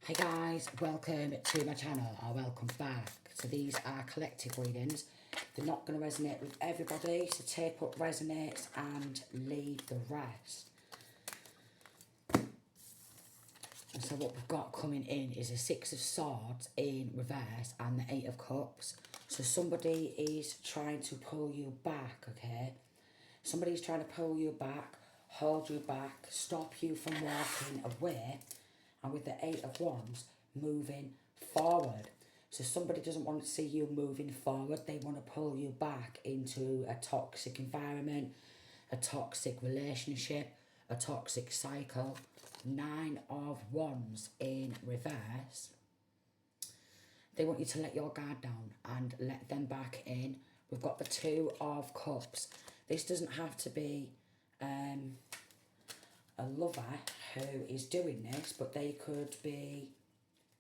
Hey guys, welcome to my channel, or welcome back. So these are collective readings. They're not going to resonate with everybody, so take what resonates and leave the rest. And so what we've got coming in is a Six of Swords in reverse and the Eight of Cups. So somebody is trying to pull you back, okay? Somebody's trying to pull you back, hold you back, stop you from walking away. And with the Eight of Wands, moving forward. So somebody doesn't want to see you moving forward. They want to pull you back into a toxic environment, a toxic relationship, a toxic cycle. Nine of Wands in reverse. They want you to let your guard down and let them back in. We've got the Two of Cups. This doesn't have to be a lover who is doing this, but they could be,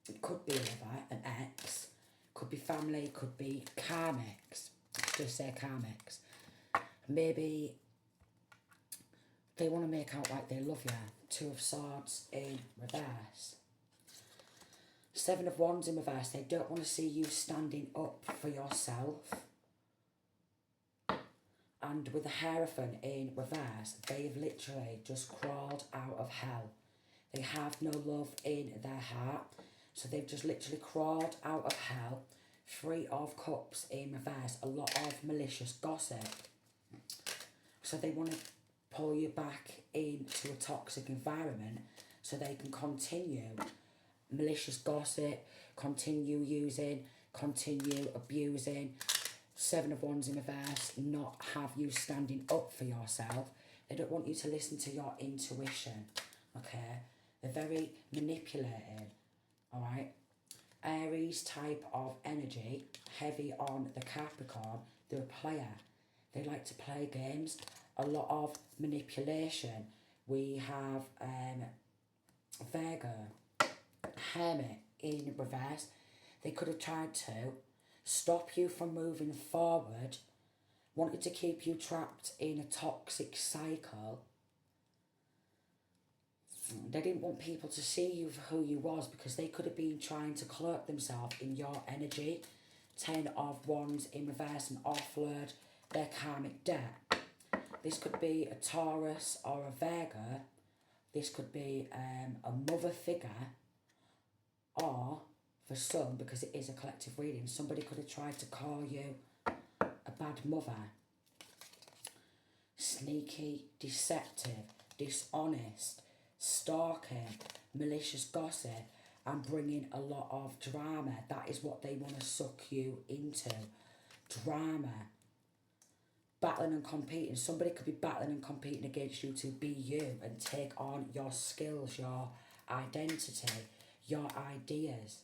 it could be a lover, an ex, could be family, could be karmics. Just say karmics. Maybe they want to make out like they love you. Two of Swords in reverse. Seven of Wands in reverse. They don't want to see you standing up for yourself. And with the Hierophant in reverse, they've literally just crawled out of hell. They have no love in their heart. So they've just literally crawled out of hell. Three of Cups in reverse. A lot of malicious gossip. So they want to pull you back into a toxic environment so they can continue malicious gossip, continue using, continue abusing. Seven of Wands in reverse, not have you standing up for yourself. They don't want you to listen to your intuition, okay? They're very manipulating, all right? Aries type of energy, heavy on the Capricorn. They're a player. They like to play games. A lot of manipulation. We have Virgo, Hermit in reverse. They could have tried to stop you from moving forward, wanted to keep you trapped in a toxic cycle. They didn't want people to see you for who you was because they could have been trying to cloak themselves in your energy. Ten of Wands in reverse and offload their karmic debt. This could be a Taurus or a Virgo. This could be a mother figure, or for some, because it is a collective reading, somebody could have tried to call you a bad mother. Sneaky, deceptive, dishonest, stalking, malicious gossip, and bringing a lot of drama. That is what they want to suck you into. Drama. Battling and competing. Somebody could be battling and competing against you to be you and take on your skills, your identity, your ideas.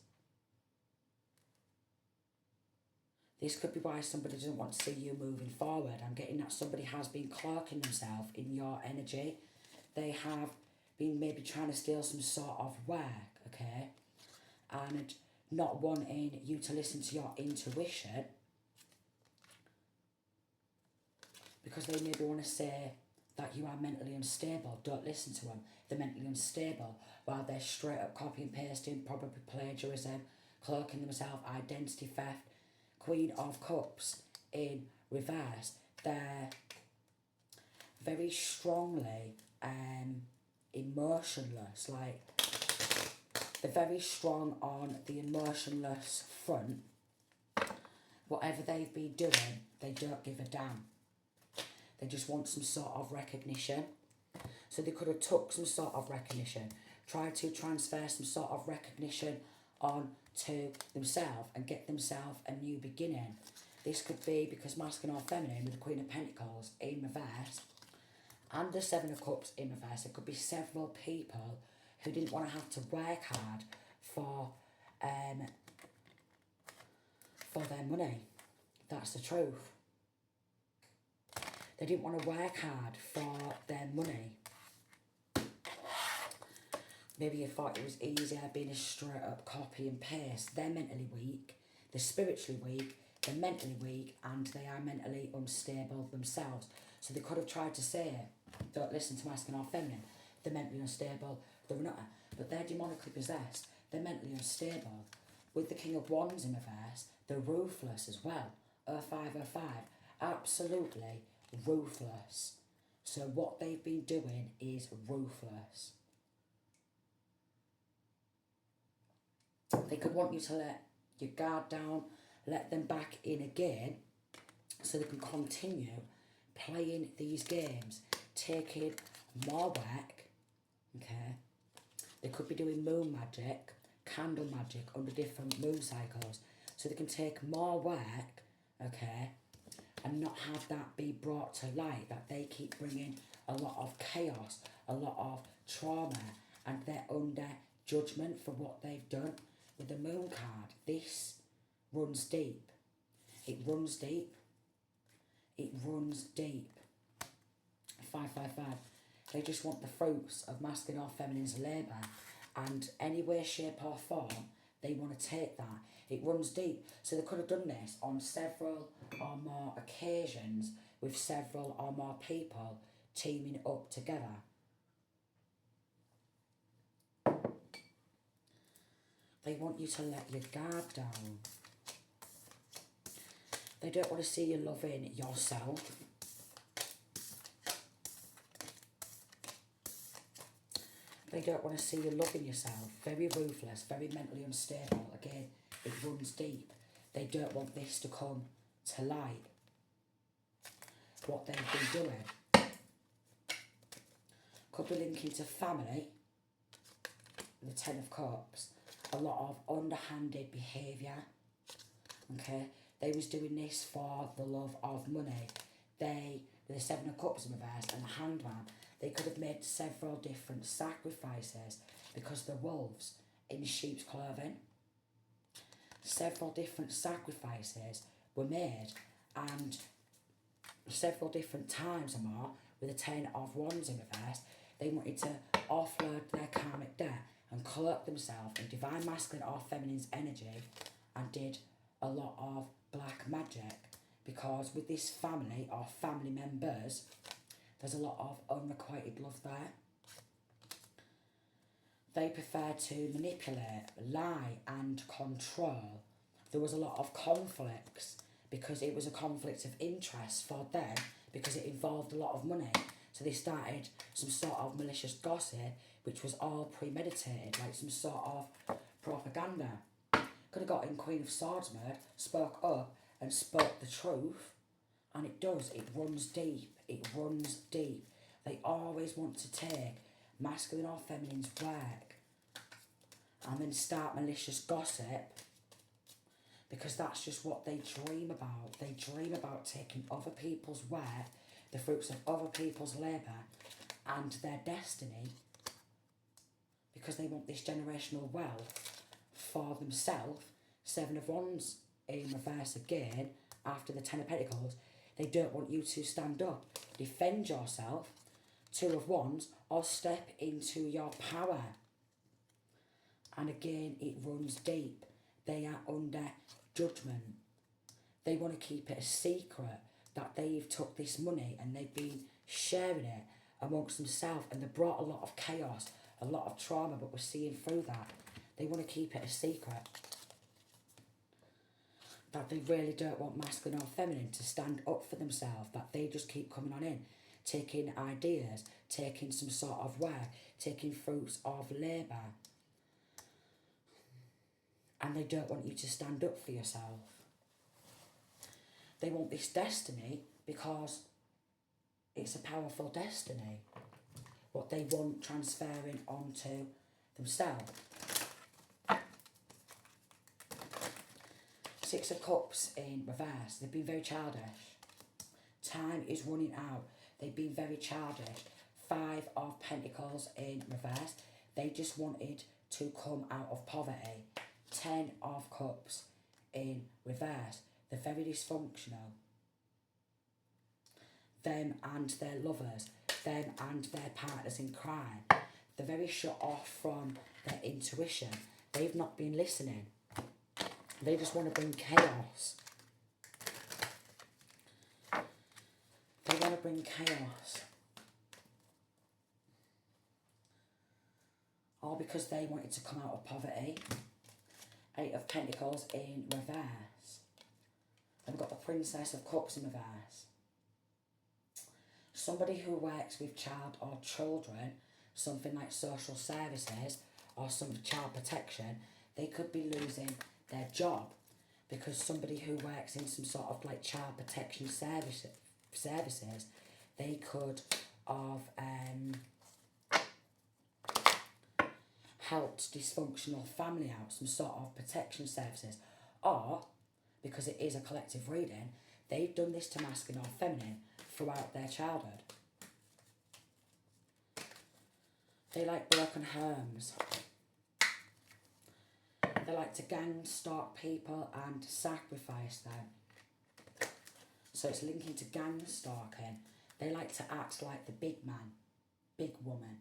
This could be why somebody doesn't want to see you moving forward. I'm getting that somebody has been cloaking themselves in your energy. They have been maybe trying to steal some sort of work, okay? And not wanting you to listen to your intuition. Because they maybe want to say that you are mentally unstable. Don't listen to them. They're mentally unstable. While they're straight up copy and pasting, probably plagiarism, cloaking themselves, identity theft. Queen of Cups in reverse. They're very strongly emotionless. Like, they're very strong on the emotionless front. Whatever they've been doing, they don't give a damn. They just want some sort of recognition. So they could have took some sort of recognition, tried to transfer some sort of recognition on to themselves and get themselves a new beginning. This could be because masculine or feminine with the Queen of Pentacles in reverse and the Seven of Cups in reverse. It could be several people who didn't want to have to work hard for their money. That's the truth. They didn't want to work hard for their money. Maybe you thought it was easier being a straight up copy and paste. They're mentally weak, they're spiritually weak, they're mentally weak, and they are mentally unstable themselves. So they could have tried to say, don't listen to masculine or feminine. They're mentally unstable, they're not. But they're demonically possessed. they're mentally unstable. With the King of Wands in reverse, they're ruthless as well. 0505, absolutely ruthless. So what they've been doing is ruthless. They could want you to let your guard down, let them back in again, so they can continue playing these games, taking more work, okay? They could be doing moon magic, candle magic under different moon cycles, so they can take more work, okay, and not have that be brought to light, that they keep bringing a lot of chaos, a lot of trauma, and they're under judgment for what they've done. With the moon card, this runs deep. It runs deep. It runs deep. 555. They just want the fruits of masculine or feminine's labour, and any way, shape or form, they want to take that. It runs deep. So they could have done this on several or more occasions with several or more people teaming up together. They want you to let your guard down. They don't want to see you loving yourself. They don't want to see you loving yourself. Very ruthless, very mentally unstable. Again, it runs deep. They don't want this to come to light. What they've been doing. Could be linking to family. The Ten of Cups. A lot of underhanded behaviour. Okay. They was doing this for the love of money. They, with the Seven of Cups in reverse and the Hangman, they could have made several different sacrifices because they're wolves in sheep's clothing. Several different sacrifices were made, and several different times or more, with the Ten of Wands in reverse, they wanted to offload their karmic debt and cloak themselves in divine masculine or feminine's energy, and did a lot of black magic, because with this family or family members, there's a lot of unrequited love there. They prefer to manipulate, lie and control. There was a lot of conflicts because it was a conflict of interest for them, because it involved a lot of money. So they started some sort of malicious gossip, which was all premeditated, like some sort of propaganda. Could have got in Queen of Swords mode, spoke up and spoke the truth, and it does. It runs deep. It runs deep. They always want to take masculine or feminine's work and then start malicious gossip, because that's just what they dream about. They dream about taking other people's work, the fruits of other people's labour and their destiny, because they want this generational wealth for themselves. Seven of Wands in reverse again after the Ten of Pentacles. They don't want you to stand up, defend yourself. Two of Wands, or step into your power. And again, it runs deep. They are under judgment. They want to keep it a secret that they've took this money and they've been sharing it amongst themselves, and they brought a lot of chaos, a lot of trauma, but we're seeing through that. They want to keep it a secret. That they really don't want masculine or feminine to stand up for themselves, that they just keep coming on in, taking ideas, taking some sort of work, taking fruits of labour. And they don't want you to stand up for yourself. They want this destiny because it's a powerful destiny. What they want transferring onto themselves. Six of Cups in reverse. They've been very childish. Time is running out. They've been very childish. Five of Pentacles in reverse. They just wanted to come out of poverty. Ten of Cups in reverse. They're very dysfunctional. Them and their lovers. Them and their partners in crime. They're very shut off from their intuition. They've not been listening. They just want to bring chaos. They want to bring chaos. or because they wanted to come out of poverty. 8 of Pentacles in reverse. Then we've got the Princess of Cups in reverse. Somebody who works with child or children, something like social services or some child protection, they could be losing their job because somebody who works in some sort of like child protection services, they could have helped dysfunctional family out, some sort of protection services, or because it is a collective reading, they've done this to masculine or feminine throughout their childhood. They like broken homes. They like to gang stalk people and sacrifice them. So it's linking to gang stalking. They like to act like the big man, big woman,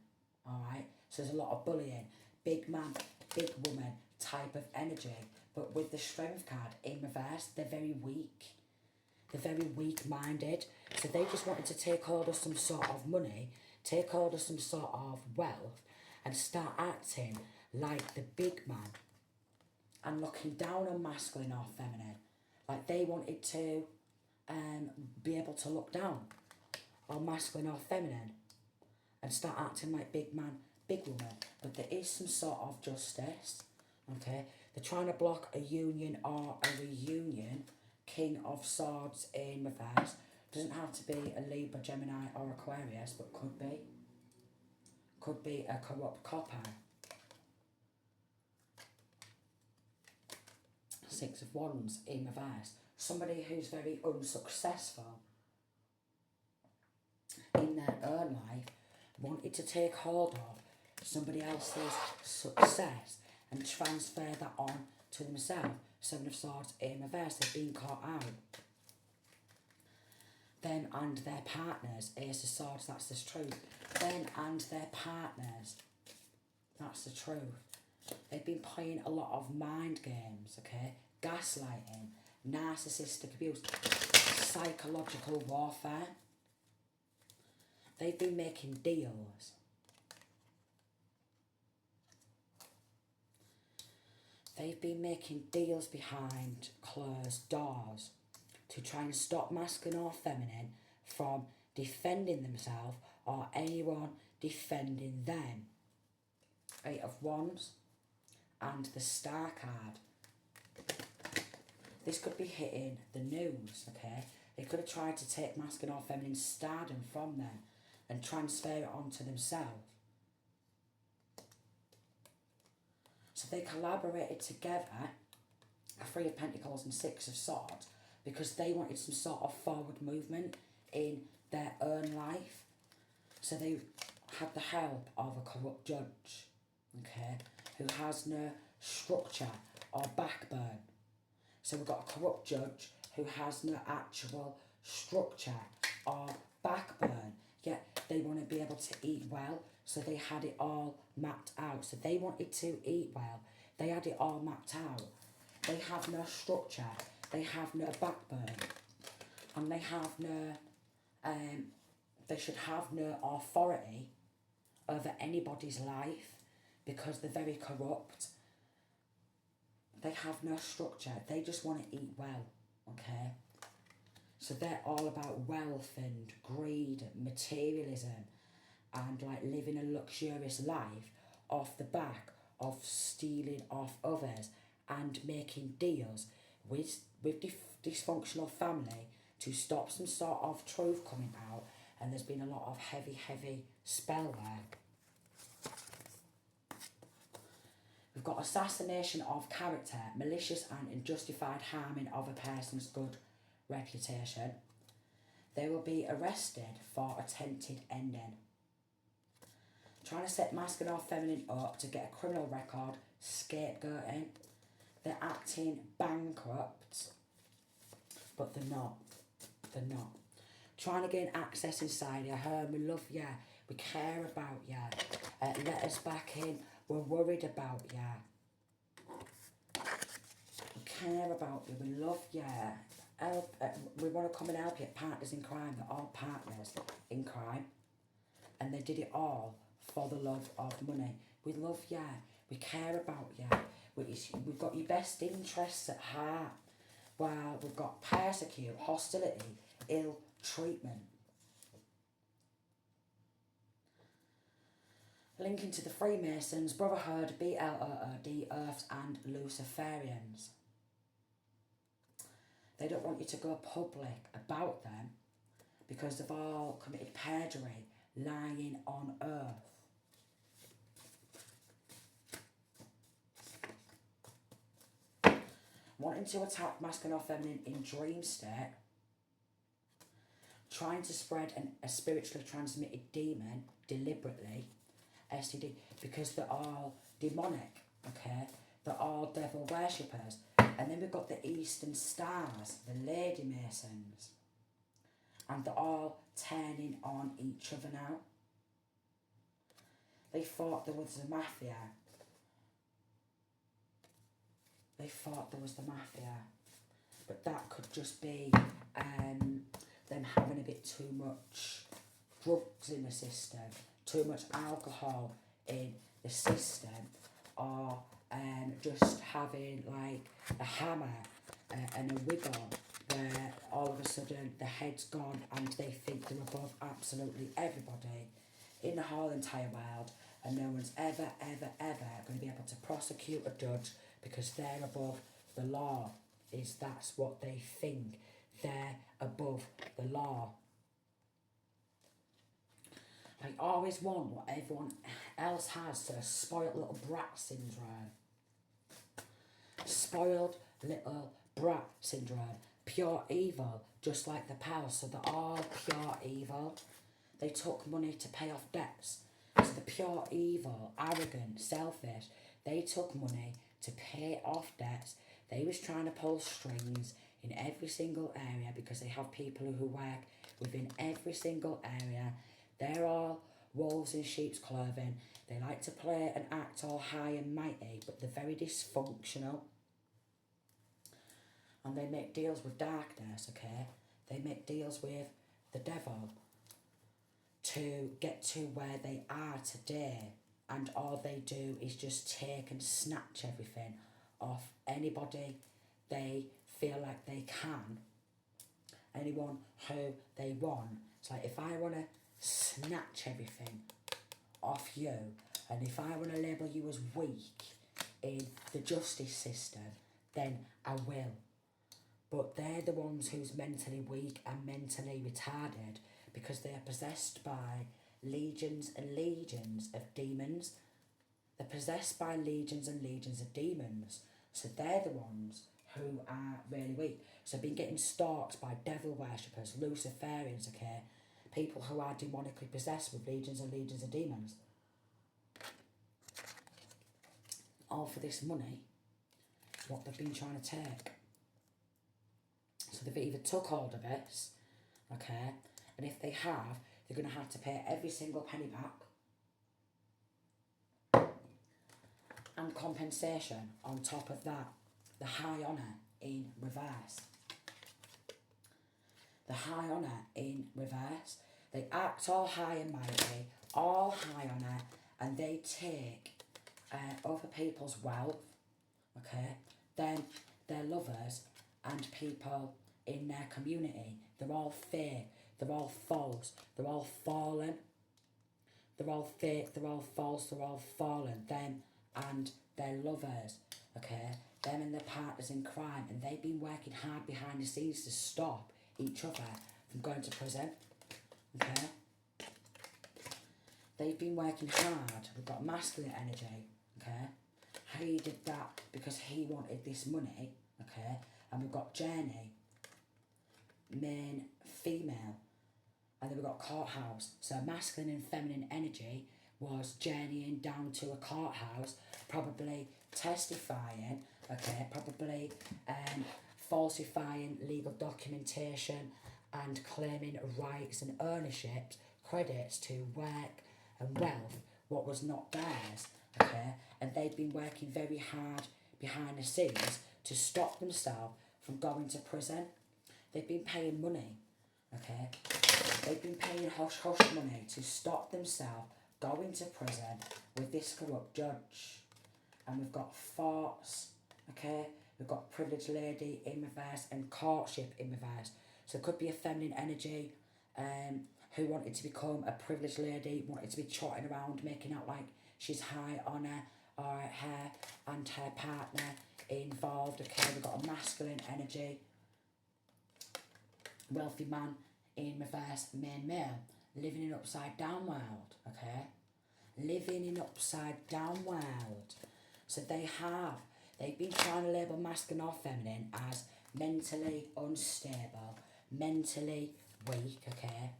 alright? So there's a lot of bullying. Big man, big woman type of energy. But with the Strength card in reverse, they're very weak. They're very weak-minded. So they just wanted to take hold of some sort of money, take hold of some sort of wealth, and start acting like the big man and looking down on masculine or feminine. Like they wanted to be able to look down on masculine or feminine and start acting like big man, big woman. But there is some sort of justice, okay? They're trying to block a union or a reunion. King of Swords in reverse. Doesn't have to be a Libra, Gemini or Aquarius, but could be. Could be a corrupt copper. 6 of Wands in reverse. Somebody who's very unsuccessful in their own life wanted to take hold of somebody else's success and transfer that on to themselves. 7 of Swords in reverse. They've been caught out. Them and their partners. Ace of Swords, that's the truth. Them and their partners. That's the truth. They've been playing a lot of mind games, okay? Gaslighting, narcissistic abuse, psychological warfare. They've been making deals. They've been making deals behind closed doors to try and stop masculine or feminine from defending themselves or anyone defending them. 8 of Wands and the Star card. This could be hitting the news, okay? They could have tried to take masculine or feminine stardom from them and transfer it onto themselves. So they collaborated together, a 3 of Pentacles and 6 of Swords, because they wanted some sort of forward movement in their own life. So they had the help of a corrupt judge, okay, who has no structure or backbone. So we've got a corrupt judge who has no actual structure or backbone, yet they want to be able to eat well, so they had it all mapped out. So they wanted to eat well, they had it all mapped out. They have no structure, they have no backbone, and they have no, they should have no authority over anybody's life because they're very corrupt. They have no structure, they just want to eat well, okay? So they're all about wealth and greed, materialism, and like living a luxurious life off the back of stealing off others and making deals with dysfunctional family to stop some sort of truth coming out. And there's been a lot of heavy spell there. We've got assassination of character, malicious and unjustified harming of a person's good reputation. They will be arrested for attempted ending. Trying to set masculine or feminine up to get a criminal record, scapegoating. They're acting bankrupt, but they're not. They're not. Trying to gain access inside your home. We love you. We care about you. Let us back in. We're worried about you. We care about you. We love you. Help. We want to come and help you. Partners in crime. They're all partners in crime. And they did it all for the love of money. we love you, we care about you, we've got your best interests at heart. While we've got persecute, hostility, ill treatment. Linking to the Freemasons, Brotherhood, BLOOD, Earths and Luciferians. They don't want you to go public about them because they've all committed perjury, lying on earth. Wanting to attack masculine or feminine in dream state. Trying to spread a spiritually transmitted demon deliberately. STD, because they're all demonic, okay? They're all devil worshippers. And then we've got the Eastern Stars, the Lady Masons. And they're all turning on each other now. They thought there was a mafia. They thought there was the mafia. But that could just be them having a bit too much drugs in the system, too much alcohol in the system, or just having like a hammer and a wig on where all of a sudden the head's gone and they think they're above absolutely everybody in the whole entire world, and no one's ever going to be able to prosecute a judge because they're above the law. That's what they think. They're above the law. I always want what everyone else has, so a spoiled little brat syndrome. Spoiled little brat syndrome. Pure evil, just like the pals, so they're all pure evil. They took money to pay off debts. So the pure evil, arrogant, selfish, they took money to pay off debts. They was trying to pull strings in every single area because they have people who work within every single area. They're all wolves in sheep's clothing. They like to play and act all high and mighty, but they're very dysfunctional. And they make deals with darkness, okay? They make deals with the devil to get to where they are today. And all they do is just take and snatch everything off anybody they feel like they can. Anyone who they want. It's like, if I want to snatch everything off you, and if I want to label you as weak in the justice system, then I will. But they're the ones who's mentally weak and mentally retarded because they are possessed by legions and legions of demons. They're possessed by legions and legions of demons. So they're the ones who are really weak. So been getting stalked by devil worshippers, Luciferians, okay? People who are demonically possessed with legions and legions of demons. All for this money, what they've been trying to take. So they've either took hold of this, okay, and if they have, they're going to have to pay every single penny back. And compensation on top of that. The high honour in reverse. The high honour in reverse. They act all high and mighty, all high honour, and they take other people's wealth, okay? Then their lovers and people in their community, they're all fake, they're all false, they're all fallen. They're all fake, they're all false, they're all fallen. Them and their lovers, okay? Them and their partners in crime, and they've been working hard behind the scenes to stop each other from going to prison, okay? They've been working hard. We've got masculine energy, okay? He did that because he wanted this money, okay? And we've got journey, main, female, and then we've got courthouse. So masculine and feminine energy was journeying down to a courthouse, probably testifying, okay, probably falsifying legal documentation and claiming rights and ownership, credits to work and wealth, what was not theirs, okay? And they've been working very hard behind the scenes to stop themselves from going to prison. They've been paying money, okay? They've been paying hush-hush money to stop themselves going to prison with this corrupt judge. And we've got thoughts, okay? We've got privileged lady in reverse and courtship in reverse. So it could be a feminine energy who wanted to become a privileged lady, wanted to be trotting around, making out like she's high on her and her partner involved, okay? We've got a masculine energy, wealthy man in reverse, main male, living in upside down world, okay? Living in upside down world. So they've been trying to label masculine or feminine as mentally unstable, mentally weak, okay?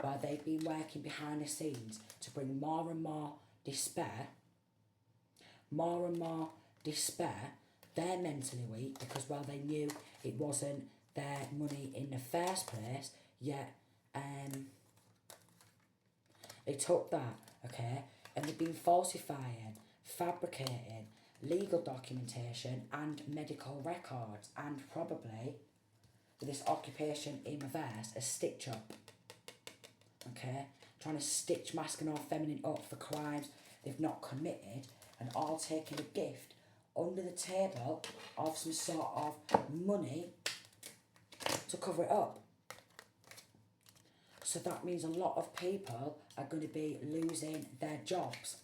While they've been working behind the scenes to bring more and more despair, they're mentally weak because, well, they knew it wasn't their money in the first place, yet they took that, okay, and they've been falsifying, fabricating legal documentation and medical records, and probably, with this occupation in reverse, a stitch-up, okay, trying to stitch masculine or feminine up for crimes they've not committed, and all taking a gift under the table of some sort of money to cover it up. So that means a lot of people are going to be losing their jobs.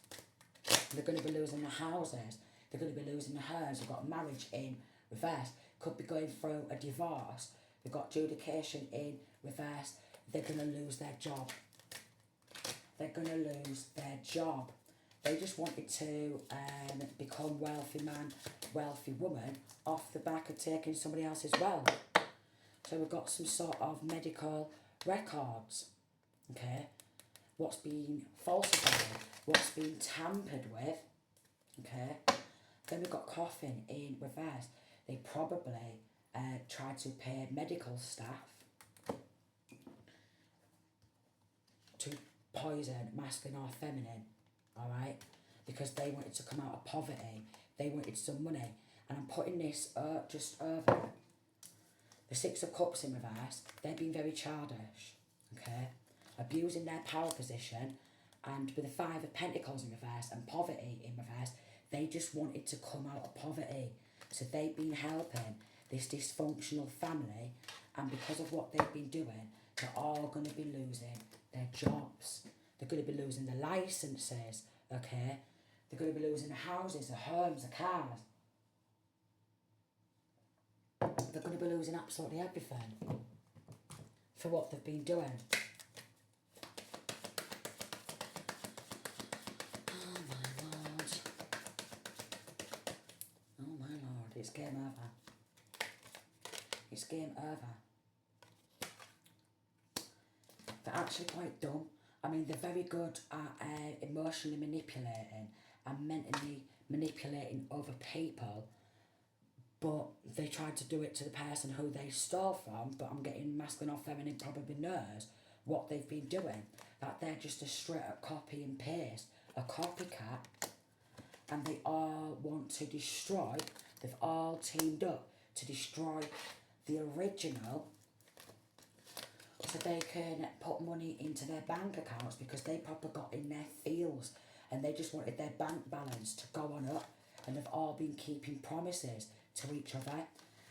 They're going to be losing their houses. They're going to be losing their homes. We've got marriage in reverse. Could be going through a divorce. We've got adjudication in reverse. They're going to lose their job. They're going to lose their job. They just wanted to become wealthy man, wealthy woman off the back of taking somebody else's wealth. So we've got some sort of medical records, okay? What's been falsified, what's been tampered with, okay? Then we've got coffin in reverse. They probably tried to pay medical staff to poison masculine or feminine, alright? Because they wanted to come out of poverty. They wanted some money. And I'm putting this just over. The Six of Cups in reverse, they've been very childish, okay? Abusing their power position, and with the Five of Pentacles in reverse and poverty in reverse, they just wanted to come out of poverty. So they've been helping this dysfunctional family, and because of what they've been doing, they're all going to be losing their jobs. They're going to be losing their licenses, okay? They're going to be losing their houses, their homes, their cars. They're going to be losing absolutely everything for what they've been doing. Oh my lord. Oh my lord, it's game over. It's game over. They're actually quite dumb. I mean, they're very good at emotionally manipulating and mentally manipulating other people. But they tried to do it to the person who they stole from, but I'm getting masculine or feminine probably knows what they've been doing. That they're just a straight up copy and paste, a copycat, and they all want to destroy, they've all teamed up to destroy the original so they can put money into their bank accounts because they probably got in their feels and they just wanted their bank balance to go on up, and they've all been keeping promises to each other,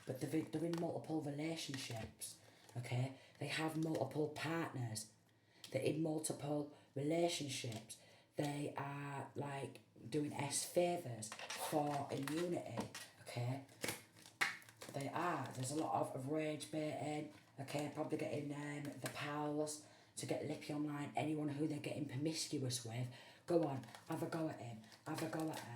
but they're in multiple relationships, okay? They have multiple partners. They're in multiple relationships. They are like doing favours for immunity, okay? They are. There's a lot of rage baiting, okay? Probably getting the pals to get lippy online. Anyone who they're getting promiscuous with, go on, have a go at him, have a go at her.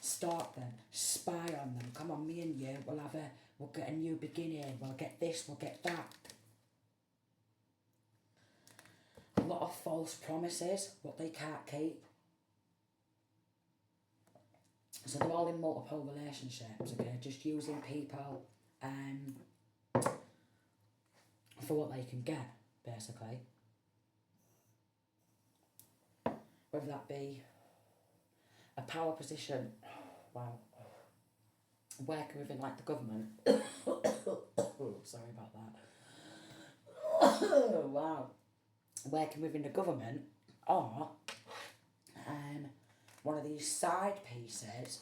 Stalk them, spy on them. Come on, me and you, we'll get a new beginning. We'll get this, we'll get that. A lot of false promises, what they can't keep. So they're all in multiple relationships, okay? Just using people for what they can get, basically. Whether that be a power position, wow, working within like the government. Sorry about that. Wow. Working within the government, or one of these side pieces,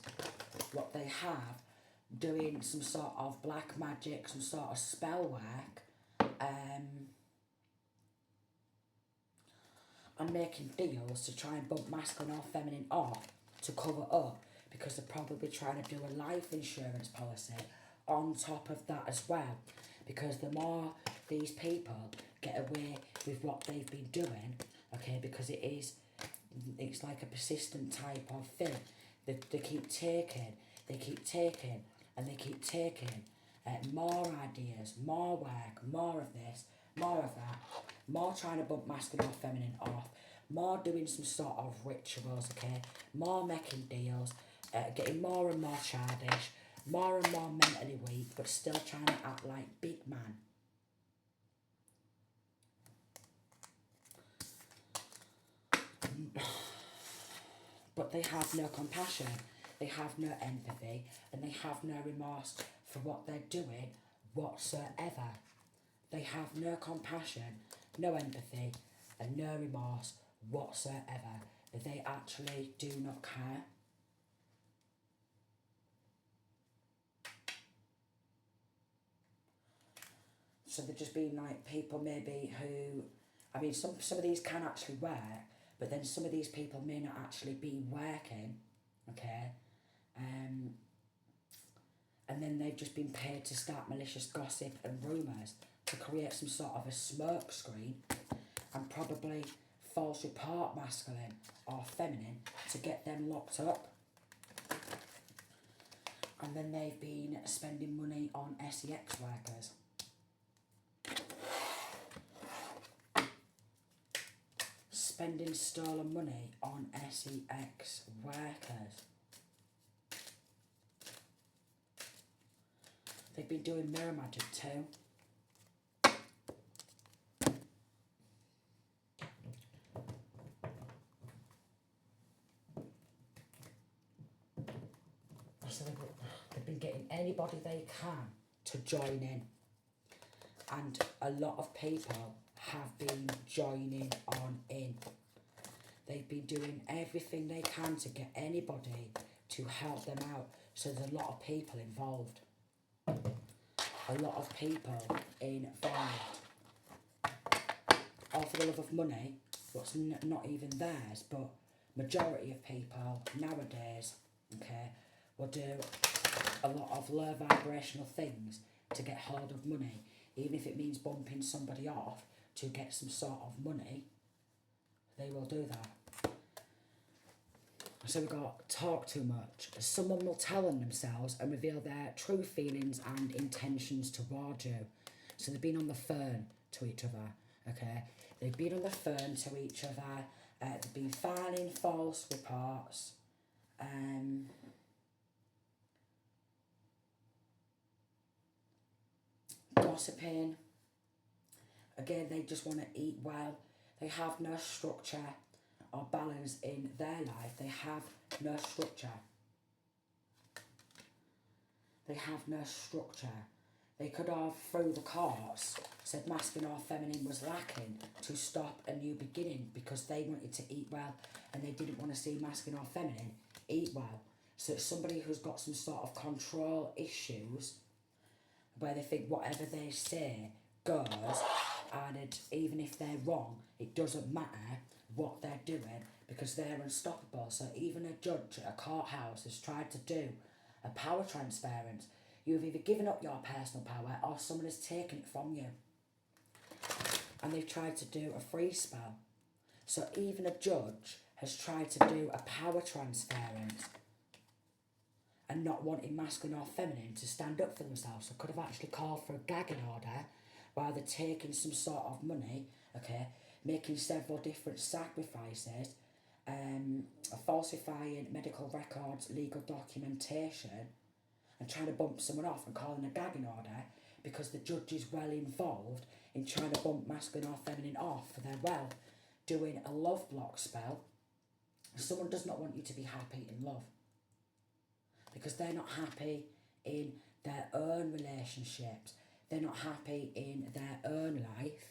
what they have, doing some sort of black magic, some sort of spell work, and making deals to try and bump masculine or feminine off to cover up, because they're probably trying to do a life insurance policy on top of that as well, because the more these people get away with what they've been doing, okay, because it's like a persistent type of thing. They keep taking, and they keep taking more ideas, more work, more of this, more of that, more trying to bump masculine or feminine off, more doing some sort of rituals, okay, more making deals, getting more and more childish, more and more mentally weak, but still trying to act like big man. But they have no compassion, they have no empathy, and they have no remorse for what they're doing whatsoever. They have no compassion, no empathy, and no remorse whatsoever. They actually do not care. So they're just being like people maybe who, I mean, some of these can actually work, but then some of these people may not actually be working, okay? And then they've just been paid to start malicious gossip and rumours to create some sort of a smoke screen and probably false report masculine or feminine to get them locked up. And then they've been spending money on sex workers. Spending stolen money on sex workers. They've been doing mirror magic too. So they've been getting anybody they can to join in. And a lot of people have been joining on in. They've been doing everything they can to get anybody to help them out. So there's a lot of people involved. A lot of people involved. All for the love of money, what's not even theirs, but majority of people nowadays, okay, will do a lot of low vibrational things to get hold of money, even if it means bumping somebody off to get some sort of money, they will do that. So we've got talk too much. Someone will tell on themselves and reveal their true feelings and intentions towards you. So they've been on the phone to each other, okay? They've been on the phone to each other. They've been filing false reports. Gossiping. Again, they just want to eat well. They have no structure or balance in their life. They have no structure. They have no structure. They could have, through the courts, said masculine or feminine was lacking to stop a new beginning because they wanted to eat well and they didn't want to see masculine or feminine eat well. So it's somebody who's got some sort of control issues where they think whatever they say goes, and even if they're wrong, it doesn't matter what they're doing because they're unstoppable. So even a judge at a courthouse has tried to do a power transference. You've either given up your personal power or someone has taken it from you. And they've tried to do a free spell. So even a judge has tried to do a power transference and not wanting masculine or feminine to stand up for themselves. So could have actually called for a gagging order while they're taking some sort of money, okay, making several different sacrifices, falsifying medical records, legal documentation, and trying to bump someone off and calling a gagging order because the judge is well involved in trying to bump masculine or feminine off for their wealth, doing a love block spell. Someone does not want you to be happy in love because they're not happy in their own relationships. They're not happy in their own life.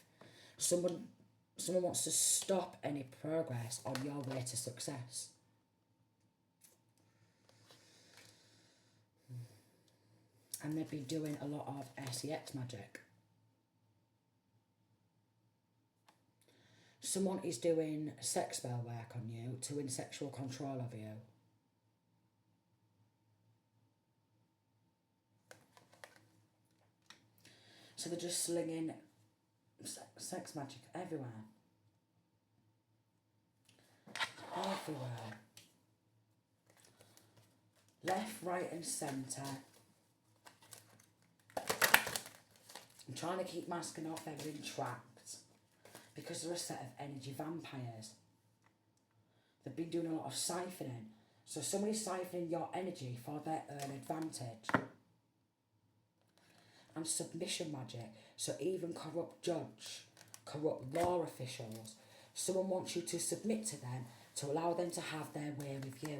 Someone wants to stop any progress on your way to success. And they've been doing a lot of sex magic. Someone is doing sex spell work on you to win sexual control of you. So they're just slinging sex magic everywhere. Everywhere. Left, right and centre. I'm trying to keep masking off everything trapped because they're a set of energy vampires. They've been doing a lot of siphoning. So somebody's siphoning your energy for their own advantage. And submission magic. So even corrupt judge, corrupt law officials, someone wants you to submit to them to allow them to have their way with you.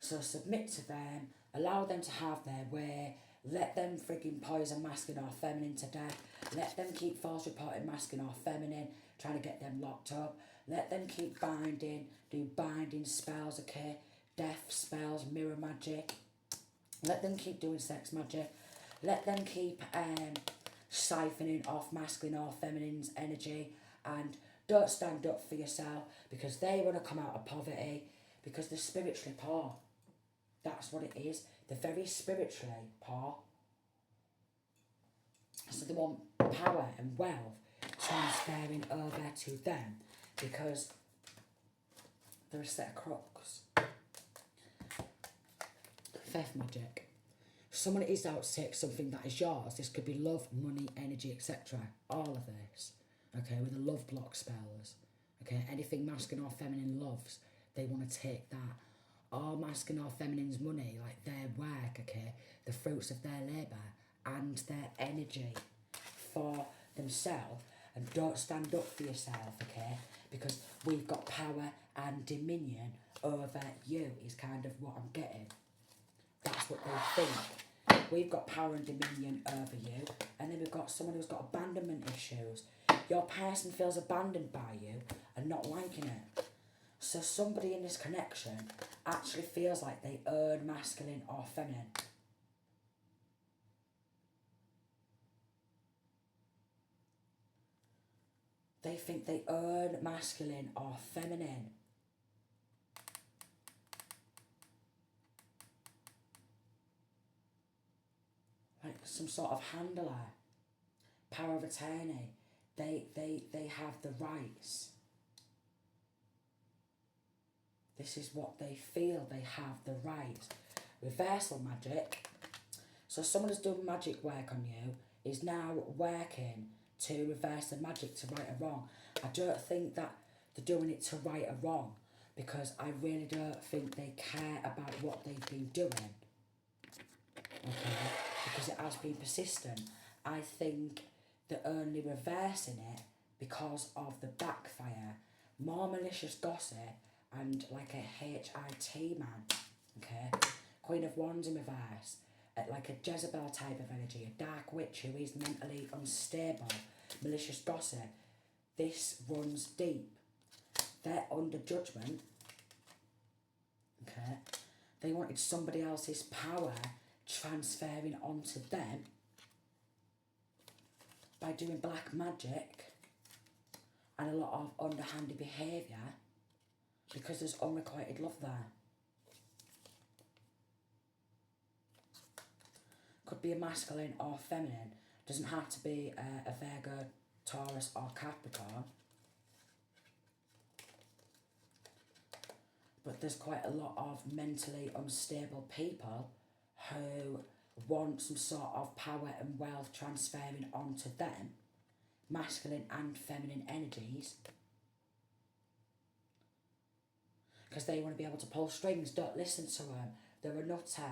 So submit to them, allow them to have their way, let them frigging poison masculine or feminine to death, let them keep false reporting masculine or feminine, trying to get them locked up, let them keep binding, do binding spells, okay, death spells, mirror magic, let them keep doing sex magic, let them keep siphoning off masculine or feminine's energy, and don't stand up for yourself because they want to come out of poverty because they're spiritually poor. That's what it is. They're very spiritually poor. So they want power and wealth transferring over to them because they're a set of crooks. Theft magic. Someone is out to take something that is yours. This could be love, money, energy, etc. All of this. Okay, with the love block spells. Okay, anything masculine or feminine loves, they want to take that. All masculine or feminine's money, like their work, okay, the fruits of their labour and their energy for themselves, and don't stand up for yourself, okay, because we've got power and dominion over you is kind of what I'm getting. That's what they think. We've got power and dominion over you, and then we've got someone who's got abandonment issues. Your person feels abandoned by you and not liking it. So somebody in this connection actually feels like they earn masculine or feminine. They think they earn masculine or feminine. Like some sort of handler, power of attorney. They have the rights. This is what they feel, they have the rights. Reversal magic. So someone who's done magic work on you is now working to reverse the magic to right or wrong. I don't think that they're doing it to right or wrong because I really don't think they care about what they've been doing. Okay? Because it has been persistent. I think they're only reversing it because of the backfire. More malicious gossip and like a HIT man, okay? Queen of Wands in reverse, like a Jezebel type of energy, a dark witch who is mentally unstable, malicious gossip. This runs deep. They're under judgment, okay? They wanted somebody else's power transferring onto them by doing black magic and a lot of underhanded behaviour because there's unrequited love there. Could be a masculine or feminine. Doesn't have to be a Virgo, Taurus or Capricorn. But there's quite a lot of mentally unstable people who want some sort of power and wealth transferring onto them, masculine and feminine energies, because they want to be able to pull strings. Don't listen to them. They're a nutter,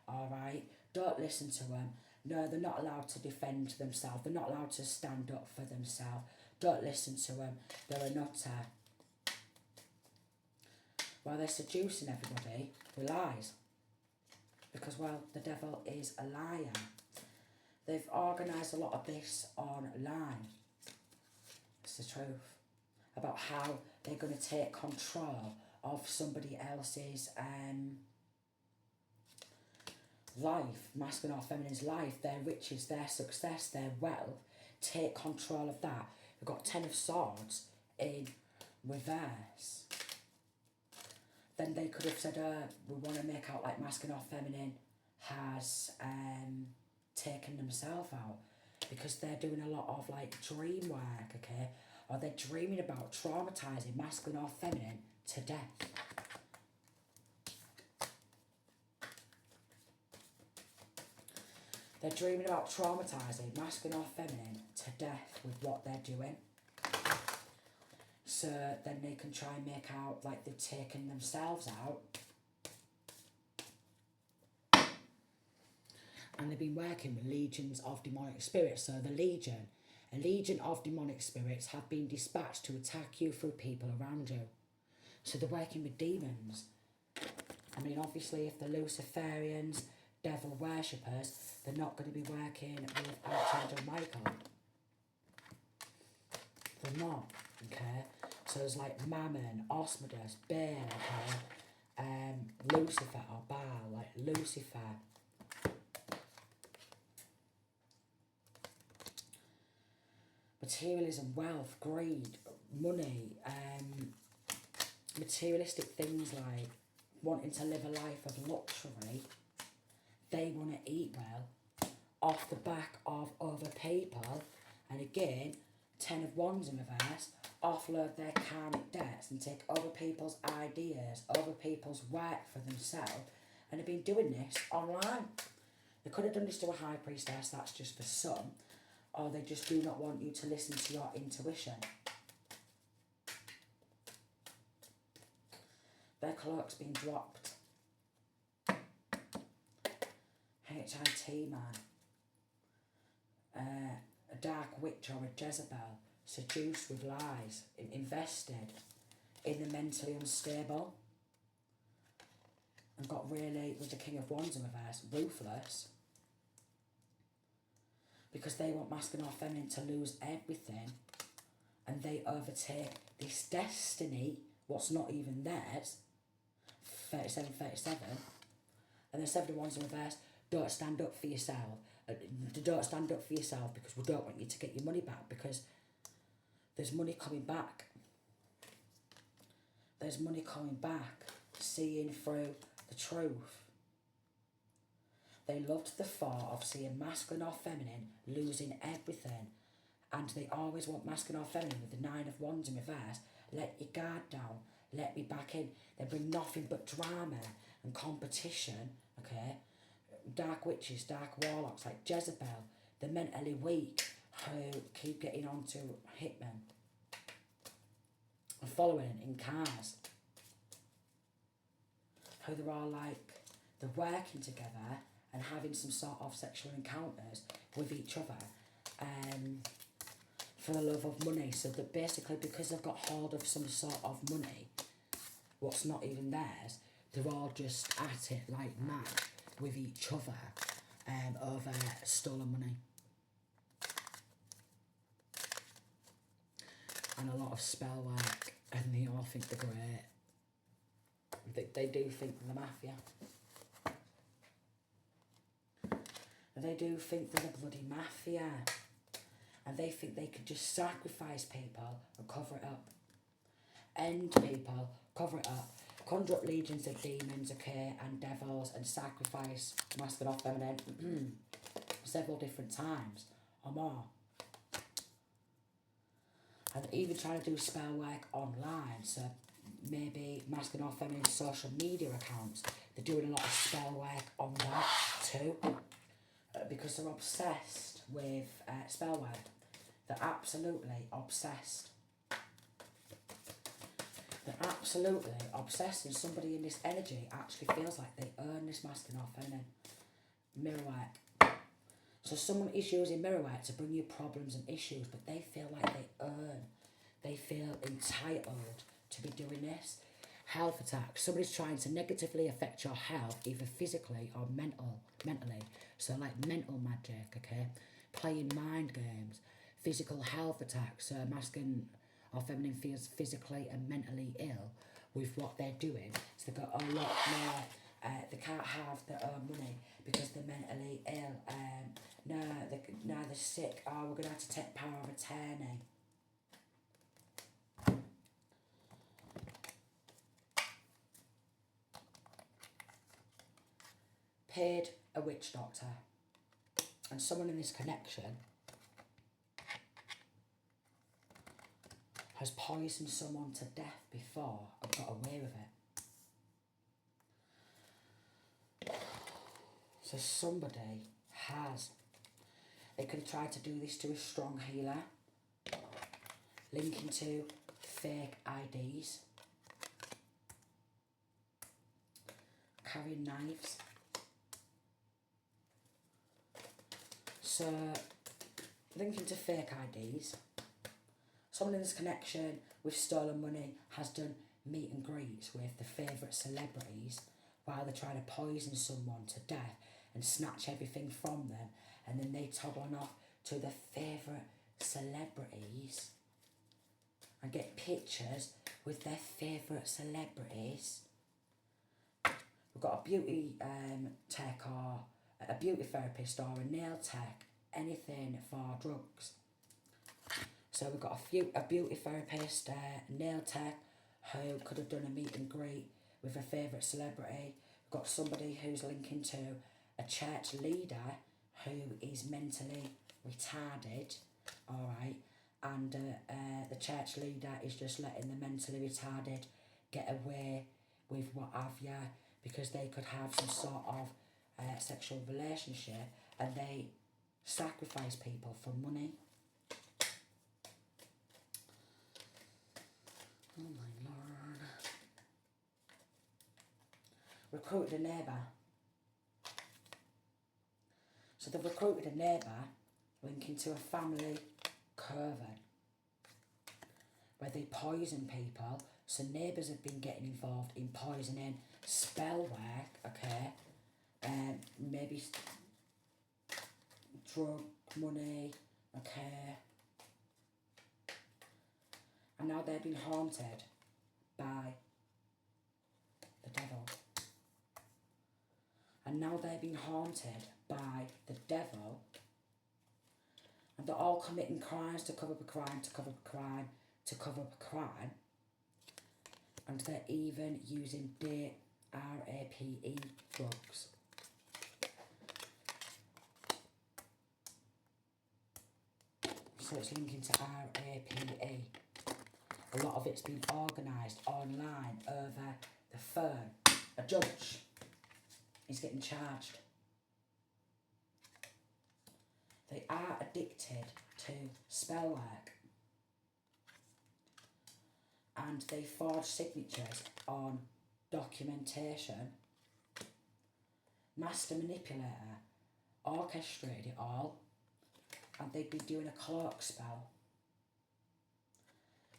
alright? Don't listen to them. No, they're not allowed to defend themselves. They're not allowed to stand up for themselves. Don't listen to them. They're a nutter. While they're seducing everybody with lies. Because, well, the devil is a liar. They've organised a lot of this online. It's the truth. About how they're going to take control of somebody else's life, masculine or feminine's life, their riches, their success, their wealth. Take control of that. We've got 10 of Swords in reverse. Then they could have said, we want to make out like masculine or feminine has taken themselves out, because they're doing a lot of like dream work, okay? Or they're dreaming about traumatizing masculine or feminine to death. They're dreaming about traumatising masculine or feminine to death with what they're doing. So then they can try and make out like they've taken themselves out. And they've been working with legions of demonic spirits. So the legion, a legion of demonic spirits have been dispatched to attack you through people around you. So they're working with demons. I mean, obviously, if the Luciferians, devil worshippers, they're not going to be working with Archangel Michael. They're not, okay? So there's like Mammon, Osmodus, Baal, okay? Lucifer or Baal, like Lucifer. Materialism, wealth, greed, money, materialistic things like wanting to live a life of luxury. They want to eat well off the back of other people. And again, 10 of Wands in reverse, offload their karmic debts and take other people's ideas, other people's work for themselves. And they've been doing this online. They could have done this to a high priestess, that's just for some. Or they just do not want you to listen to your intuition. Their cloak's been dropped. HIT man. A dark witch or a Jezebel. Seduced with lies. Invested in the mentally unstable. And got really, with the King of Wands in reverse, ruthless. Because they want masculine or feminine to lose everything, and they overtake this destiny, what's not even theirs, 37, 37, and the 7 of Wands in reverse, don't stand up for yourself. Don't stand up for yourself because we don't want you to get your money back, because there's money coming back. There's money coming back, seeing through the truth. They loved the thought of seeing masculine or feminine losing everything. And they always want masculine or feminine with the 9 of Wands in reverse. Let your guard down. Let me back in. They bring nothing but drama and competition, okay? Dark witches, dark warlocks like Jezebel. The mentally weak who keep getting onto hitmen. And following in cars. How they're all like, they're working together and having some sort of sexual encounters with each other for the love of money. So that basically, because they've got hold of some sort of money, what's not even theirs, they're all just at it like mad with each other over stolen money. And a lot of spell work, and they all think they're great. They do think they're the mafia. They do think they're the bloody mafia. And they think they could just sacrifice people and cover it up. End people, cover it up. Conjure up legions of demons, okay, and devils, and sacrifice masculine or feminine several different times or more. And even trying to do spell work online, so maybe masculine or feminine social media accounts. They're doing a lot of spell work on that too. Because they're obsessed with spell work. They're absolutely obsessed. They're absolutely obsessed, and somebody in this energy actually feels like they earn this masculine or feminine. Mirror work. So someone is using mirror work to bring you problems and issues, but they feel like they feel entitled to be doing this. Health attacks. Somebody's trying to negatively affect your health, either physically or mentally. So like mental magic, okay? Playing mind games, physical health attacks, so masculine or feminine feels physically and mentally ill with what they're doing. So they've got a lot more, they can't have their own money because they're mentally ill. Now they're sick. Oh, we're going to have to take power of attorney. Paid a witch doctor. And someone in this connection has poisoned someone to death before and got away with it. So somebody has. They could have tried to do this to a strong healer, linking to fake IDs, carrying knives. So, linking to fake IDs, someone in this connection with stolen money has done meet and greets with the favourite celebrities while they're trying to poison someone to death and snatch everything from them, and then they tog on off to the favourite celebrities and get pictures with their favourite celebrities. We've got a beauty tech or a beauty therapist or a nail tech, anything for drugs. So we've got a beauty therapist, nail tech, who could have done a meet and greet with a favourite celebrity. We've got somebody who's linking to a church leader who is mentally retarded, alright, and the church leader is just letting the mentally retarded get away with what have you, because they could have some sort of sexual relationship and they sacrifice people for money. Oh my lord. Recruited a neighbour. So they've recruited a neighbour linking to a family coven where they poison people. So neighbours have been getting involved in poisoning, spell work, okay, maybe drug money, okay, and now they've been haunted by the devil. And now they're being haunted by the devil, and they're all committing crimes to cover up a crime, to cover up a crime, to cover up a crime, and they're even using RAPE drugs. So it's linking to RAPE. A lot of it's been organised online over the phone. A judge is getting charged. They are addicted to spell work. And they forge signatures on documentation. Master manipulator orchestrated it all, and they'd be doing a cloak spell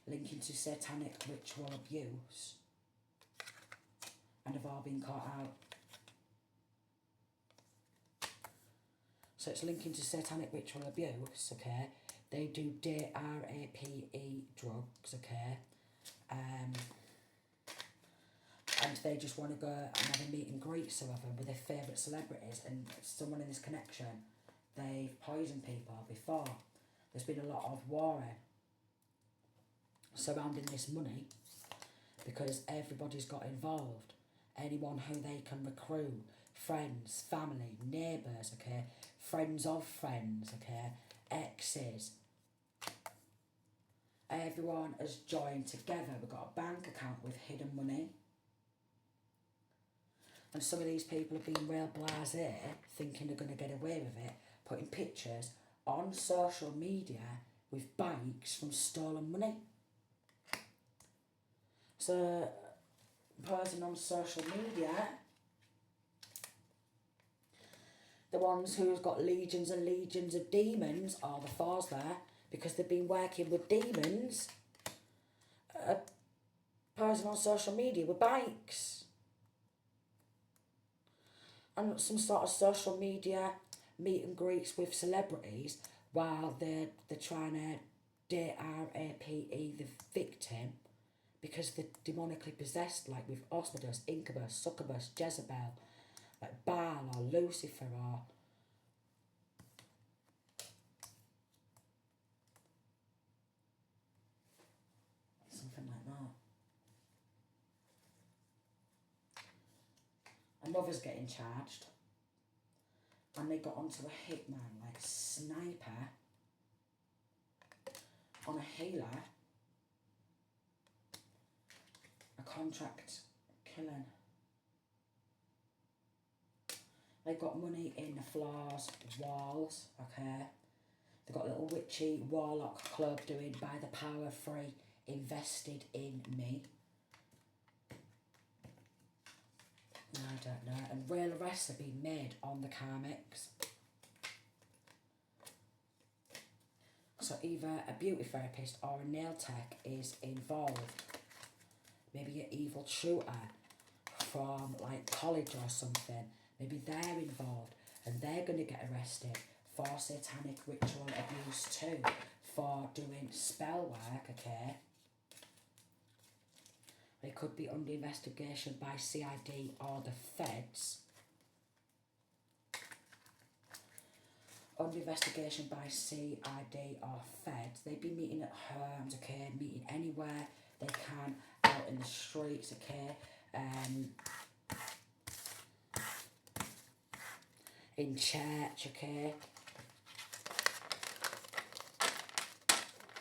linking to satanic ritual abuse, and have all been caught out. So it's linking to satanic ritual abuse, okay? They do RAPE drugs, okay? And they just want to go and have a meet and greet, so often with their favourite celebrities, and someone in this connection, they've poisoned people before. There's been a lot of warring surrounding this money because everybody's got involved. Anyone who they can recruit, friends, family, neighbours, okay, friends of friends, okay, exes. Everyone has joined together. We've got a bank account with hidden money. And some of these people have been real blasé, thinking they're going to get away with it, putting pictures on social media with bikes from stolen money. So, posing on social media, the ones who've got legions and legions of demons, are the fours there, because they've been working with demons, posing on social media with bikes. And some sort of social media meet and greets with celebrities, while they're trying to D-R-A-P-E, the victim, because they're demonically possessed, like with Osmodus, Incubus, Succubus, Jezebel, like Baal or Lucifer or something like that. Another's getting charged, and they got onto a hitman, like sniper, on a healer, a contract killing. They've got money in the floors, walls, okay? They've got a little witchy warlock club doing by the power free, invested in me. I don't know. And real arrests are being made on the karmics. So either a beauty therapist or a nail tech is involved. Maybe an evil tutor from like college or something. Maybe they're involved and they're going to get arrested for satanic ritual abuse too, for doing spell work, okay? They could be under investigation by CID or the feds. Under investigation by CID or feds. They'd be meeting at homes, okay? Meeting anywhere they can, out in the streets, okay? In church, okay?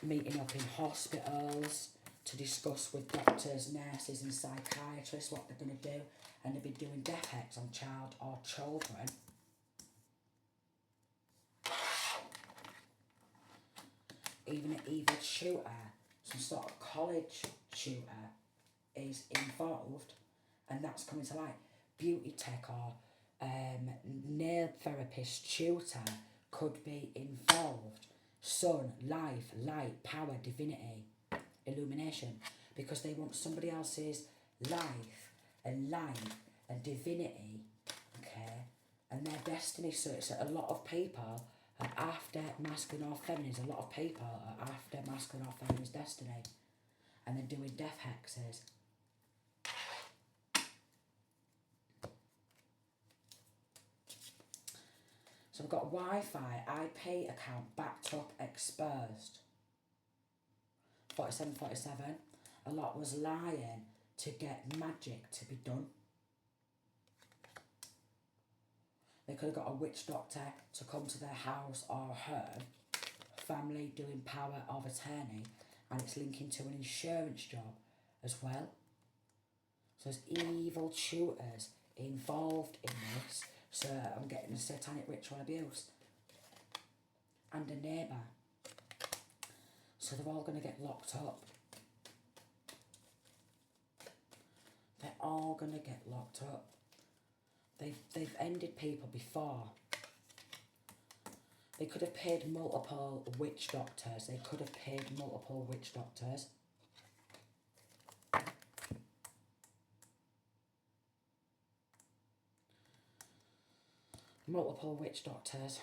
Meeting up in hospitals to discuss with doctors, nurses and psychiatrists what they're going to do, and they'll be doing death hacks on child or children. Even an evil tutor, some sort of college tutor is involved, and that's coming to light. Beauty tech or nail therapist tutor could be involved. Sun, life, light, power, divinity, illumination, because they want somebody else's life and light and divinity, okay, and their destiny. So it's a lot of people are after masculine or feminine. A lot of people are after masculine or feminine's destiny, and they're doing death hexes. So we've got Wi-Fi, IP account backed up, exposed. 47. A lot was lying to get magic to be done. They could have got a witch doctor to come to their house or home. Family doing power of attorney, and it's linking to an insurance job as well. So there's evil tutors involved in this. So I'm getting a satanic ritual abuse. And a neighbour. So they're all going to get locked up. They're all going to get locked up. They've ended people before. They could have paid multiple witch doctors. They could have paid multiple witch doctors. Multiple witch doctors.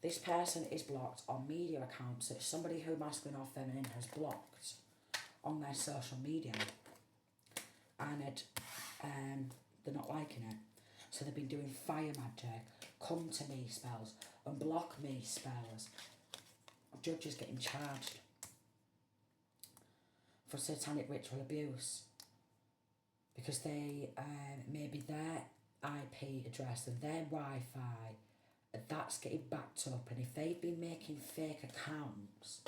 This person is blocked on media accounts. So it's somebody who masculine or feminine has blocked on their social media, and they're not liking it. So they've been doing fire magic, come to me spells, unblock me spells. Judges getting charged for satanic ritual abuse because they maybe their IP address and their Wi-Fi, that's getting backed up, and if they've been making fake accounts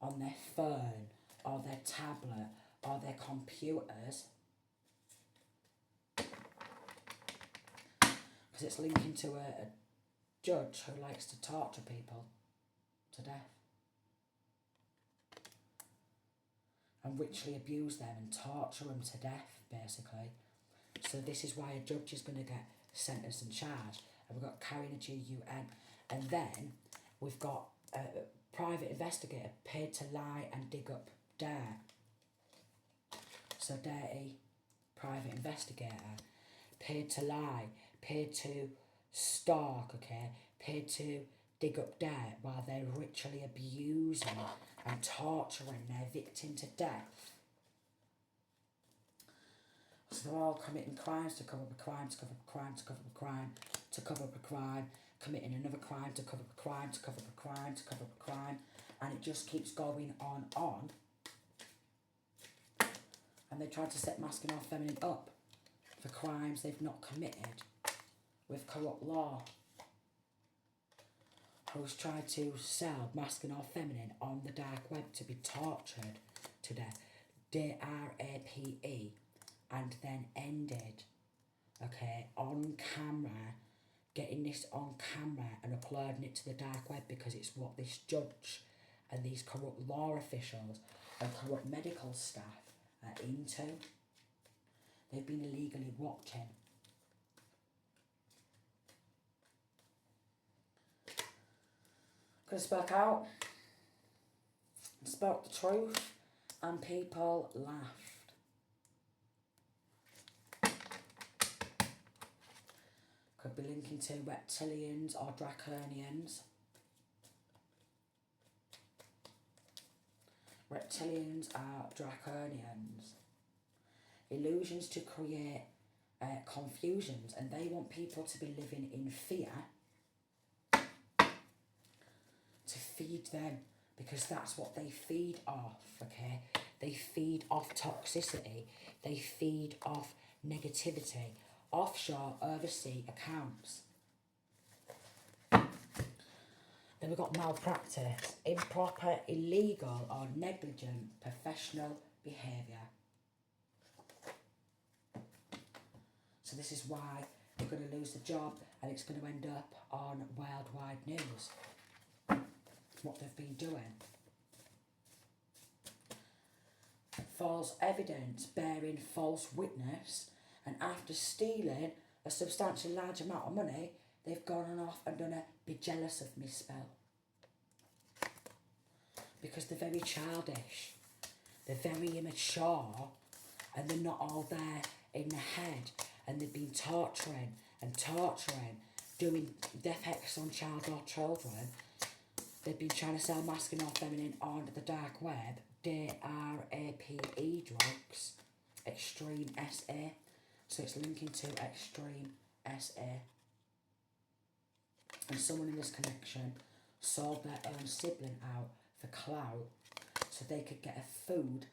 on their phone or their tablet or their computers, because it's linking to a judge who likes to torture people to death and ritually abuse them and torture them to death, basically. So this is why a judge is going to get sentenced and charged. And we've got carrying a GUN. And then we've got a private investigator paid to lie and dig up dirt. So dirty private investigator, paid to lie, paid to stalk, okay, paid to dig up dirt while they're ritually abusing and torturing their victim to death. So they're all committing crimes to cover up a crime, to cover up a crime, to cover up a crime, to cover up a crime, committing another crime, to cover up a crime, to cover up a crime, to cover up a crime, and it just keeps going on. And they try to set masculine or feminine up for crimes they've not committed with corrupt law. Who's tried to sell masculine or feminine on the dark web to be tortured to death, DRAPE, and then ended, okay, on camera, getting this on camera and uploading it to the dark web because it's what this judge and these corrupt law officials and corrupt medical staff are into. They've been illegally watching. Could have spoke out, spoke the truth, and people laughed. Could be linking to reptilians or draconians. Reptilians are draconians. Illusions to create confusions, and they want people to be living in fear to feed them, because that's what they feed off, okay? They feed off toxicity. They feed off negativity. Offshore, overseas accounts. Then we've got malpractice, improper, illegal or negligent professional behaviour. So this is why they're going to lose the job and it's going to end up on worldwide news. What they've been doing. False evidence bearing false witness, and after stealing a substantially large amount of money, they've gone off and done a be jealous of me spell. Because they're very childish, they're very immature, and they're not all there in the head, and they've been torturing, doing death hacks on child or children. They've been trying to sell masculine or feminine on the dark web, DRAPE drugs, Extreme SA. So it's linking to Extreme SA. And someone in this connection sold their own sibling out for clout so they could get a food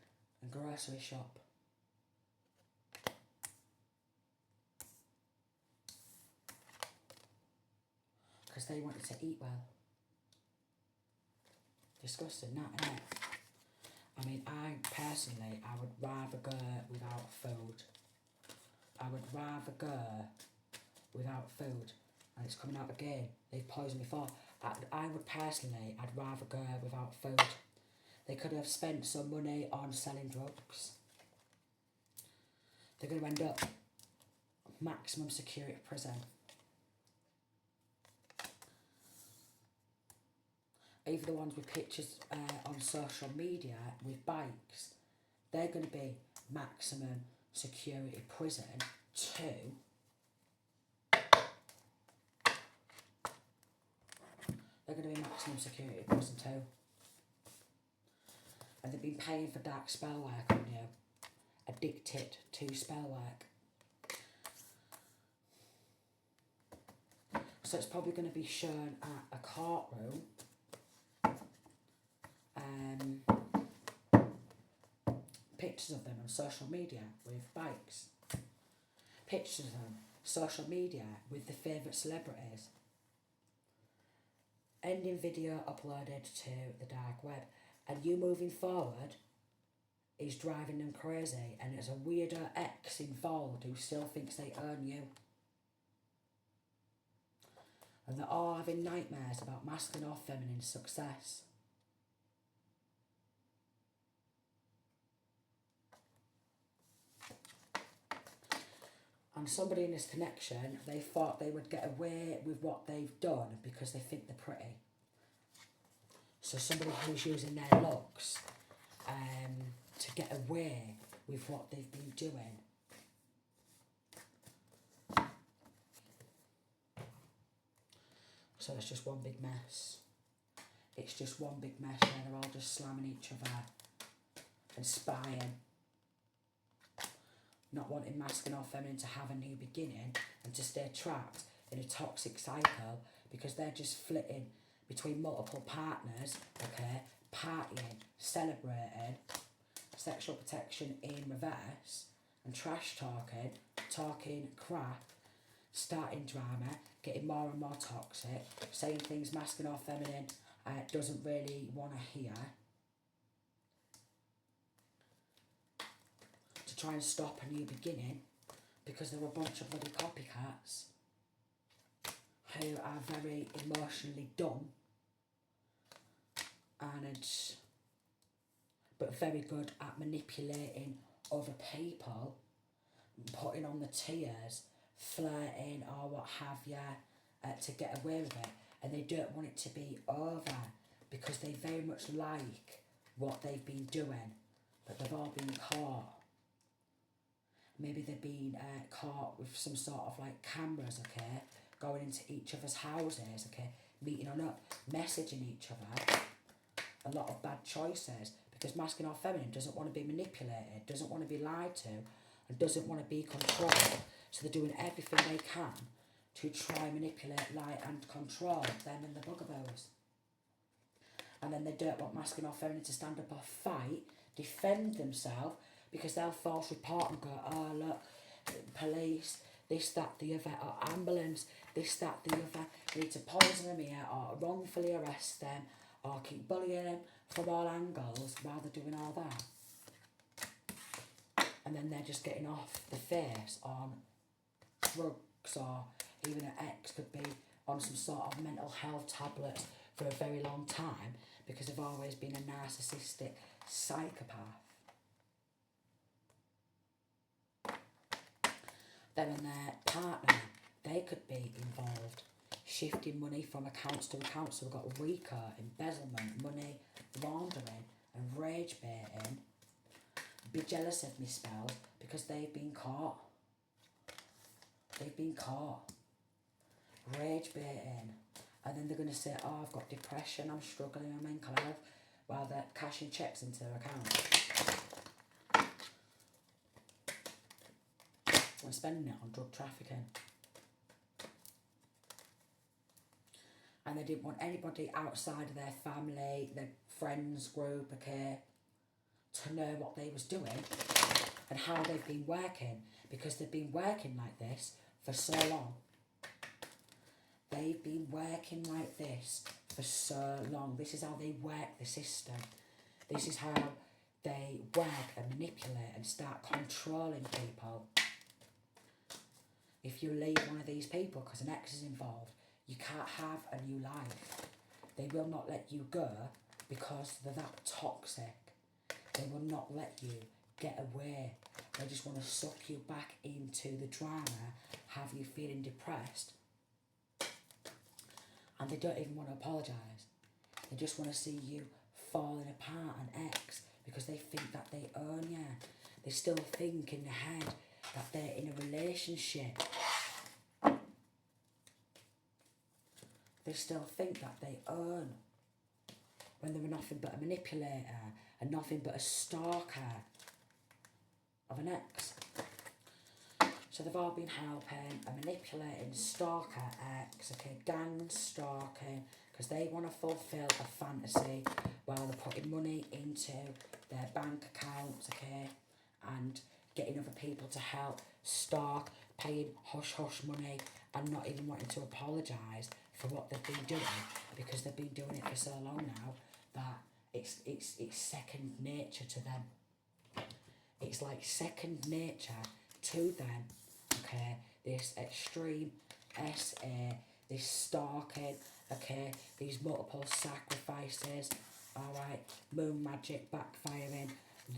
and grocery shop. Because they wanted to eat well. Disgusting, that, innit? I mean, I would rather go without food. I would rather go without food. And it's coming out again. They've poisoned me before. I'd rather go without food. They could have spent some money on selling drugs. They're going to end up maximum security prison. Even the ones with pictures on social media with bikes, they're going to be maximum security prison too. They're going to be maximum security prison too. And they've been paying for dark spell work on you. Addicted to spell work. So it's probably going to be shown at a courtroom. Pictures of them on social media with bikes. Pictures of them, social media with the favourite celebrities. Ending video uploaded to the dark web. And you moving forward is driving them crazy, and there's a weirdo ex involved who still thinks they own you. And they're all having nightmares about masculine or feminine success. And somebody in this connection, they thought they would get away with what they've done because they think they're pretty. So somebody who's using their looks to get away with what they've been doing. So it's just one big mess. It's just one big mess where they're all just slamming each other and spying. Not wanting masculine or feminine to have a new beginning and to stay trapped in a toxic cycle because they're just flitting between multiple partners, okay, partying, celebrating, sexual protection in reverse, and trash talking, talking crap, starting drama, getting more and more toxic, saying things masculine or feminine doesn't really want to hear, to try and stop a new beginning because they're a bunch of bloody copycats who are very emotionally dumb and but very good at manipulating other people, putting on the tears, flirting or what have you, to get away with it, and they don't want it to be over because they very much like what they've been doing, but they've all been caught. Maybe they've been caught with some sort of like cameras, okay, going into each other's houses, okay, meeting on up, messaging each other. A lot of bad choices because masculine or feminine doesn't want to be manipulated, doesn't want to be lied to, and doesn't want to be controlled. So they're doing everything they can to try, manipulate, lie and control them and the bugaboos. And then they don't want masculine or feminine to stand up or fight, defend themselves, because they'll false report and go, oh look, police, this, that, the other, or ambulance, this, that, the other, they need to poison them here, or wrongfully arrest them, or keep bullying them from all angles while they're doing all that. And then they're just getting off the face on drugs, or even an ex could be on some sort of mental health tablets for a very long time because they've always been a narcissistic psychopath. Them and their partner, they could be involved, shifting money from accounts to accounts. So we've got RICO, embezzlement, money laundering and rage baiting. Be jealous of me spells because they've been caught. They've been caught. Rage baiting. And then they're going to say, oh, I've got depression, I'm struggling with mental health, while they're cashing checks into their account. And spending it on drug trafficking. And they didn't want anybody outside of their family, their friends group, okay, to know what they was doing and how they've been working, because they've been working like this for so long. They've been working like this for so long. This is how they work the system. This is how they work and manipulate and start controlling people. If you leave one of these people because an ex is involved, you can't have a new life. They will not let you go because they're that toxic. They will not let you get away. They just want to suck you back into the drama, have you feeling depressed. And they don't even want to apologise. They just want to see you falling apart and ex because they think that they own you. They still think in their head that they're in a relationship. They still think that they own when they're nothing but a manipulator and nothing but a stalker of an ex. So they've all been helping a manipulating stalker ex, okay, gang stalking, because they want to fulfil a fantasy while they're putting money into their bank accounts, okay, and getting other people to help stalk, paying hush-hush money and not even wanting to apologise for what they've been doing, because they've been doing it for so long now that it's second nature to them. It's like second nature to them, okay, this extreme SA, this stalking, okay, these multiple sacrifices, alright, moon magic, backfiring,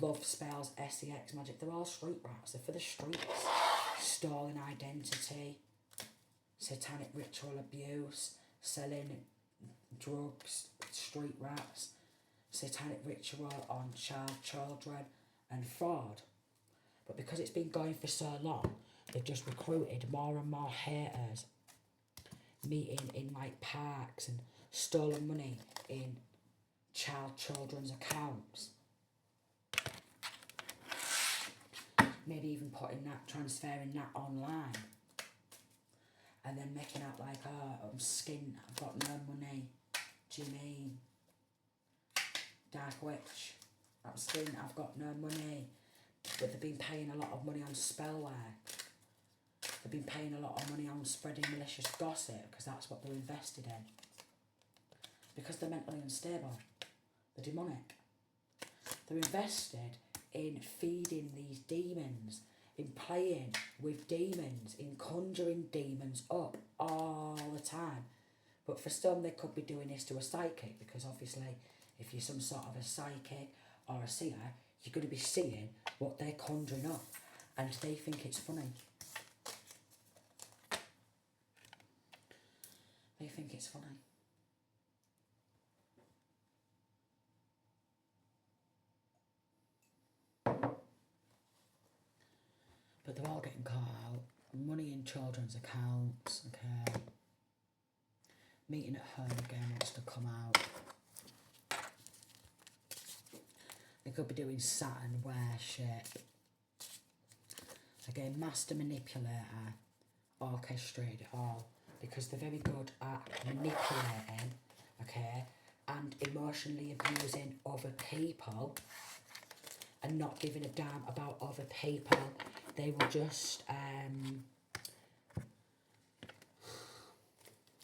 love spells, SEX magic, they're all street rats, they're for the streets. Stolen identity, satanic ritual abuse, selling drugs, street rats, satanic ritual on children and fraud. But because it's been going for so long, they've just recruited more and more haters meeting in like parks and stolen money in children's accounts. Maybe even transferring that online. And then making out like, oh, I'm skint, I've got no money. Do you mean? Dark witch, I'm skint, I've got no money. But they've been paying a lot of money on spell work. They've been paying a lot of money on spreading malicious gossip, because that's what they're invested in. Because they're mentally unstable. They're demonic. They're invested in feeding these demons, in playing with demons, in conjuring demons up all the time. But for some, they could be doing this to a psychic, because obviously, if you're some sort of a psychic or a seer, you're going to be seeing what they're conjuring up, and they think it's funny. They think it's funny. But they're all getting caught out. Money in children's accounts, okay. Meeting at home again wants to come out. They could be doing Saturn worship. Again, master manipulator, orchestrated it all, because they're very good at manipulating, okay, and emotionally abusing other people and not giving a damn about other people. They will just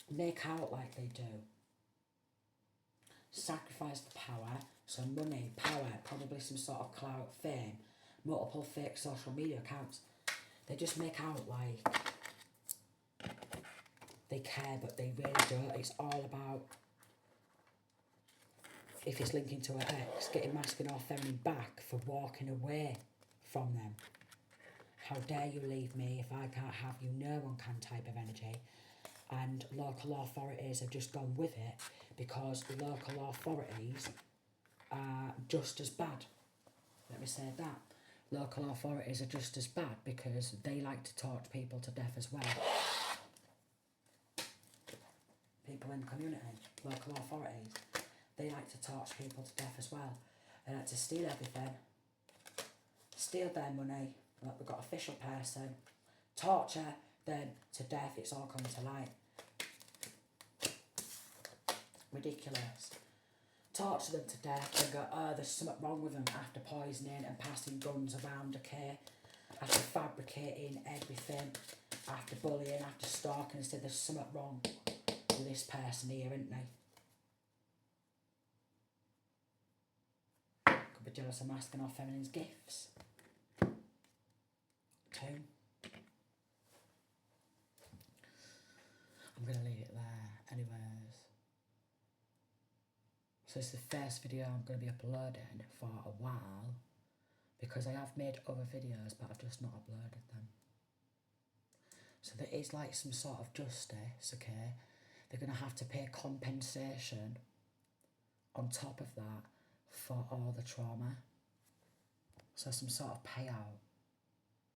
make out like they do. Sacrifice the power, so money, power, probably some sort of clout, fame, multiple fake social media accounts. They just make out like they care, but they really don't. It's all about, if it's linking to her ex, getting masculine or feminine back for walking away from them. How dare you leave me if I can't have you, no one can type of energy. And local authorities have just gone with it because local authorities are just as bad. Let me say that. Local authorities are just as bad because they like to torture people to death as well. People in the community, local authorities, they like to torture people to death as well. They like to steal everything, steal their money, like we've got official person, torture them to death. It's all come to light. Ridiculous. Torture them to death and go, oh, there's something wrong with them after poisoning and passing guns around, okay? After fabricating everything, after bullying, after stalking, and said there's something wrong with this person here, isn't they? Could be jealous of masculine or feminine's gifts. Too. I'm going to leave it there. Anyways. So it's the first video I'm going to be uploading for a while, because I have made other videos but I've just not uploaded them. So there is like some sort of justice, okay? They're going to have to pay compensation on top of that for all the trauma. So some sort of payout.